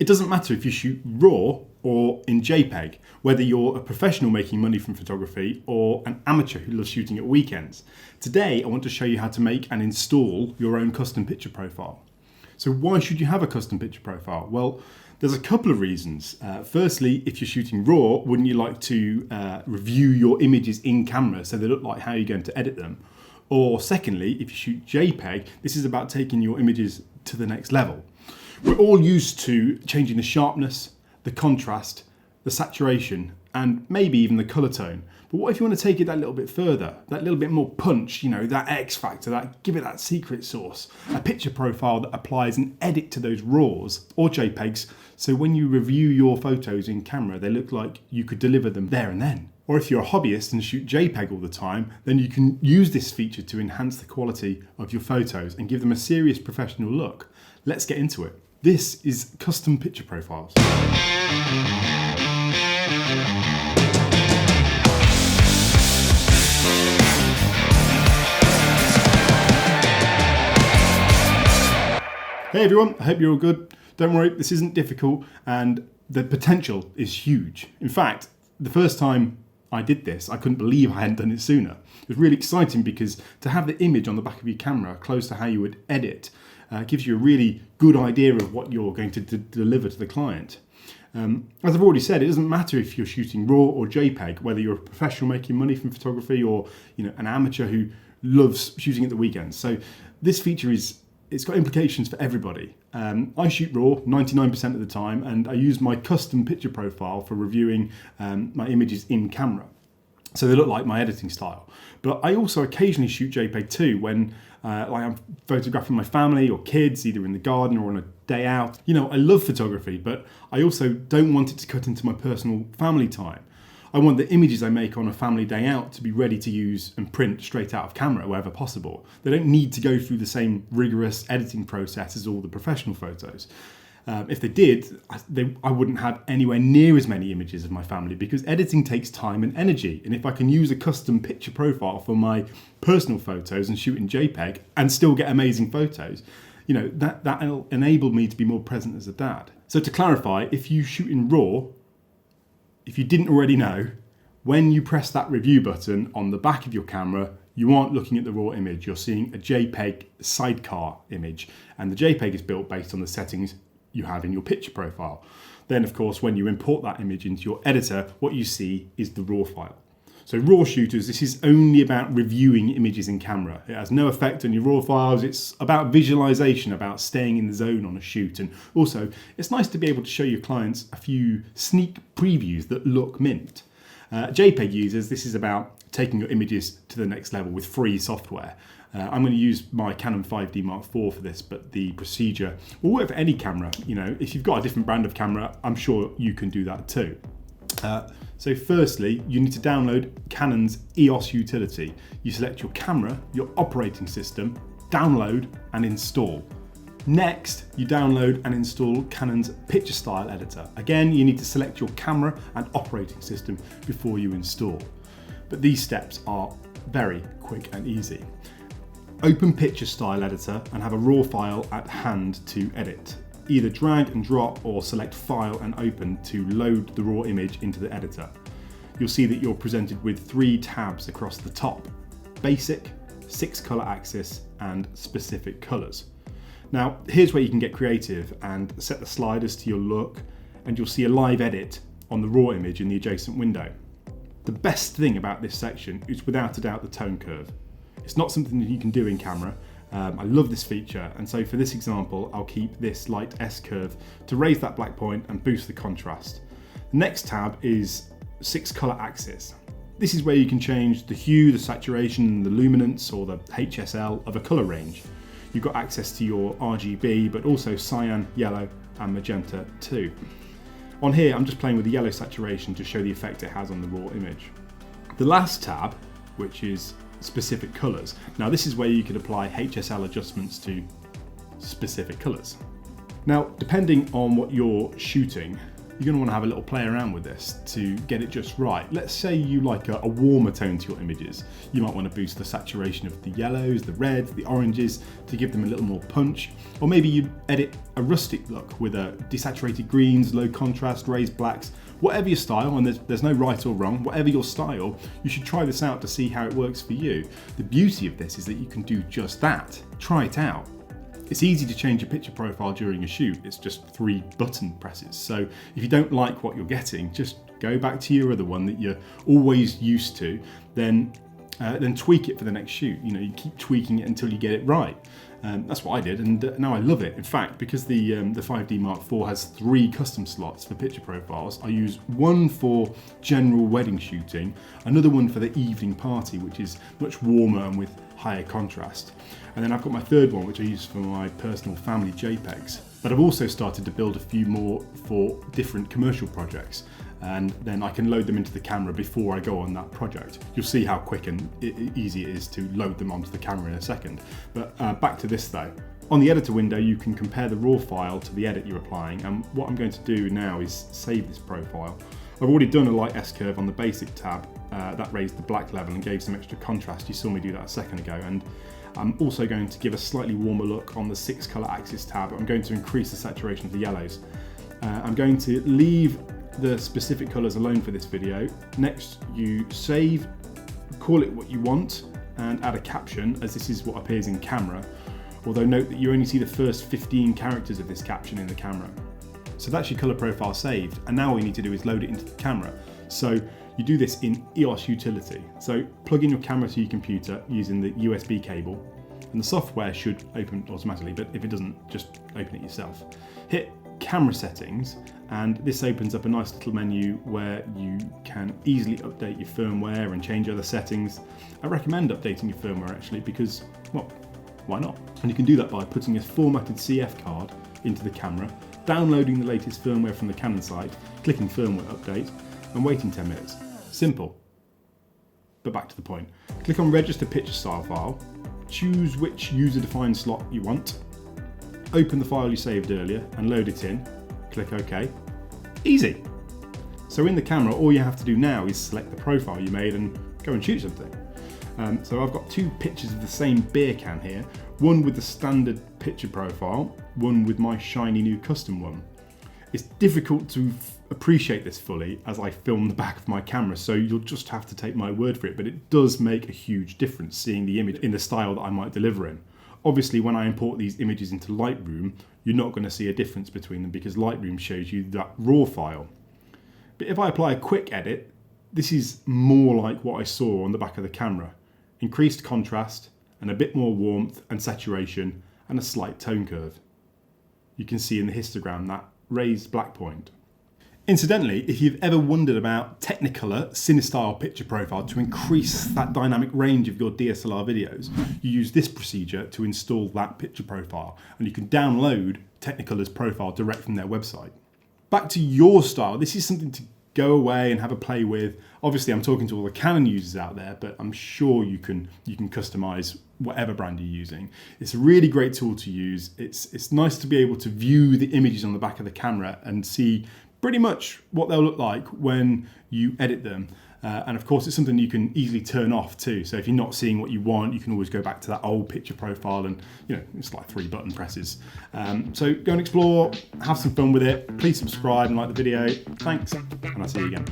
It doesn't matter if you shoot RAW or in JPEG, whether you're a professional making money from photography or an amateur who loves shooting at weekends. Today, I want to show you how to make and install your own custom picture profile. So why should you have a custom picture profile? Well, there's a couple of reasons. Firstly, if you're shooting RAW, wouldn't you like to review your images in camera so they look like how you're going to edit them? Or secondly, if you shoot JPEG, this is about taking your images to the next level. We're all used to changing the sharpness, the contrast, the saturation, and maybe even the color tone. But what if you want to take it that little bit further, that little bit more punch, that X factor, give it that secret sauce, a picture profile that applies an edit to those RAWs or JPEGs, so when you review your photos in camera, they look like you could deliver them there and then. Or if you're a hobbyist and shoot JPEG all the time, then you can use this feature to enhance the quality of your photos and give them a serious professional look. Let's get into it. This is custom picture profiles. Hey everyone, I hope you're all good. Don't worry, this isn't difficult and the potential is huge. In fact, the first time I did this, I couldn't believe I hadn't done it sooner. It was really exciting because to have the image on the back of your camera close to how you would edit gives you a really good idea of what you're going to deliver to the client. As I've already said, it doesn't matter if you're shooting RAW or JPEG, whether you're a professional making money from photography or an amateur who loves shooting at the weekends. So this feature it's got implications for everybody. I shoot RAW 99% of the time, and I use my custom picture profile for reviewing my images in camera. So they look like my editing style. But I also occasionally shoot JPEG too when I'm photographing my family or kids, either in the garden or on a day out. I love photography, but I also don't want it to cut into my personal family time. I want the images I make on a family day out to be ready to use and print straight out of camera wherever possible. They don't need to go through the same rigorous editing process as all the professional photos. If they did, I wouldn't have anywhere near as many images of my family because editing takes time and energy. And if I can use a custom picture profile for my personal photos and shoot in JPEG and still get amazing photos, that'll enable me to be more present as a dad. So to clarify, if you shoot in RAW, if you didn't already know, when you press that review button on the back of your camera, you aren't looking at the RAW image, you're seeing a JPEG sidecar image. And the JPEG is built based on the settings you have in your picture profile. Then, of course, when you import that image into your editor, what you see is the RAW file. So RAW shooters, this is only about reviewing images in camera. It has no effect on your RAW files. It's about visualization, about staying in the zone on a shoot. And also, it's nice to be able to show your clients a few sneak previews that look mint. JPEG users, this is about taking your images to the next level with free software. I'm going to use my Canon 5D Mark IV for this, but the procedure will work for any camera. If you've got a different brand of camera, I'm sure you can do that too. So firstly, you need to download Canon's EOS utility. You select your camera, your operating system, download and install. Next, you download and install Canon's picture style editor. Again, you need to select your camera and operating system before you install. But these steps are very quick and easy. Open picture style editor and have a RAW file at hand to edit. Either drag and drop or select file and open to load the RAW image into the editor. You'll see that you're presented with 3 tabs across the top: basic, 6 color axis, and specific colors. Now, here's where you can get creative and set the sliders to your look, and you'll see a live edit on the RAW image in the adjacent window. The best thing about this section is without a doubt the tone curve. It's not something that you can do in camera. I love this feature, and so for this example, I'll keep this light S-curve to raise that black point and boost the contrast. The next tab is 6 color axis. This is where you can change the hue, the saturation, the luminance, or the HSL of a color range. You've got access to your RGB, but also cyan, yellow, and magenta too. On here, I'm just playing with the yellow saturation to show the effect it has on the RAW image. The last tab, which is specific colors. Now this is where you could apply HSL adjustments to specific colors. Now, depending on what you're shooting, you're going to want to have a little play around with this to get it just right. Let's say you like a warmer tone to your images. You might want to boost the saturation of the yellows, the reds, the oranges to give them a little more punch. Or maybe you edit a rustic look with a desaturated greens, low contrast, raised blacks. Whatever your style, and there's no right or wrong, whatever your style, you should try this out to see how it works for you. The beauty of this is that you can do just that. Try it out. It's easy to change your picture profile during a shoot. It's just 3 button presses. So if you don't like what you're getting, just go back to your other one that you're always used to, then tweak it for the next shoot. You know, you keep tweaking it until you get it right. That's what I did, and now I love it. In fact, because the 5D Mark IV has 3 custom slots for picture profiles, I use one for general wedding shooting, another one for the evening party, which is much warmer and with higher contrast. And then I've got my third one, which I use for my personal family JPEGs. But I've also started to build a few more for different commercial projects, and then I can load them into the camera before I go on that project. You'll see how quick and easy it is to load them onto the camera in a second. But back to this though. On the editor window, you can compare the raw file to the edit you're applying, and what I'm going to do now is save this profile. I've already done a light S-curve on the basic tab that raised the black level and gave some extra contrast. You saw me do that a second ago, and I'm also going to give a slightly warmer look on the 6 color axis tab. I'm going to increase the saturation of the yellows. I'm going to leave the specific colors alone for this video. Next, you save, call it what you want, and add a caption, as this is what appears in camera. Although note that you only see the first 15 characters of this caption in the camera. So that's your color profile saved, and now all you need to do is load it into the camera. So you do this in EOS Utility. So plug in your camera to your computer using the USB cable, and the software should open automatically, but if it doesn't, just open it yourself. Hit Camera Settings, and this opens up a nice little menu where you can easily update your firmware and change other settings. I recommend updating your firmware actually, because, well, why not? And you can do that by putting a formatted CF card into the camera, downloading the latest firmware from the Canon site, clicking Firmware Update, and waiting 10 minutes. Simple. But back to the point. Click on Register Picture Style File, choose which user-defined slot you want, open the file you saved earlier and load it in, click OK. Easy! So in the camera, all you have to do now is select the profile you made and go and shoot something. So I've got 2 pictures of the same beer can here, one with the standard picture profile, one with my shiny new custom one. It's difficult to appreciate this fully as I film the back of my camera, so you'll just have to take my word for it, but it does make a huge difference seeing the image in the style that I might deliver in. Obviously, when I import these images into Lightroom, you're not going to see a difference between them because Lightroom shows you that raw file. But if I apply a quick edit, this is more like what I saw on the back of the camera. Increased contrast and a bit more warmth and saturation and a slight tone curve. You can see in the histogram that raised black point. Incidentally, if you've ever wondered about Technicolor Cinestyle picture profile to increase that dynamic range of your DSLR videos, you use this procedure to install that picture profile, and you can download Technicolor's profile direct from their website. Back to your style, this is something to go away and have a play with. Obviously, I'm talking to all the Canon users out there, but I'm sure you can customize whatever brand you're using. It's a really great tool to use. It's nice to be able to view the images on the back of the camera and see pretty much what they'll look like when you edit them. And of course, it's something you can easily turn off too. So if you're not seeing what you want, you can always go back to that old picture profile, and it's like 3 button presses. So go and explore, have some fun with it. Please subscribe and like the video. Thanks, and I'll see you again.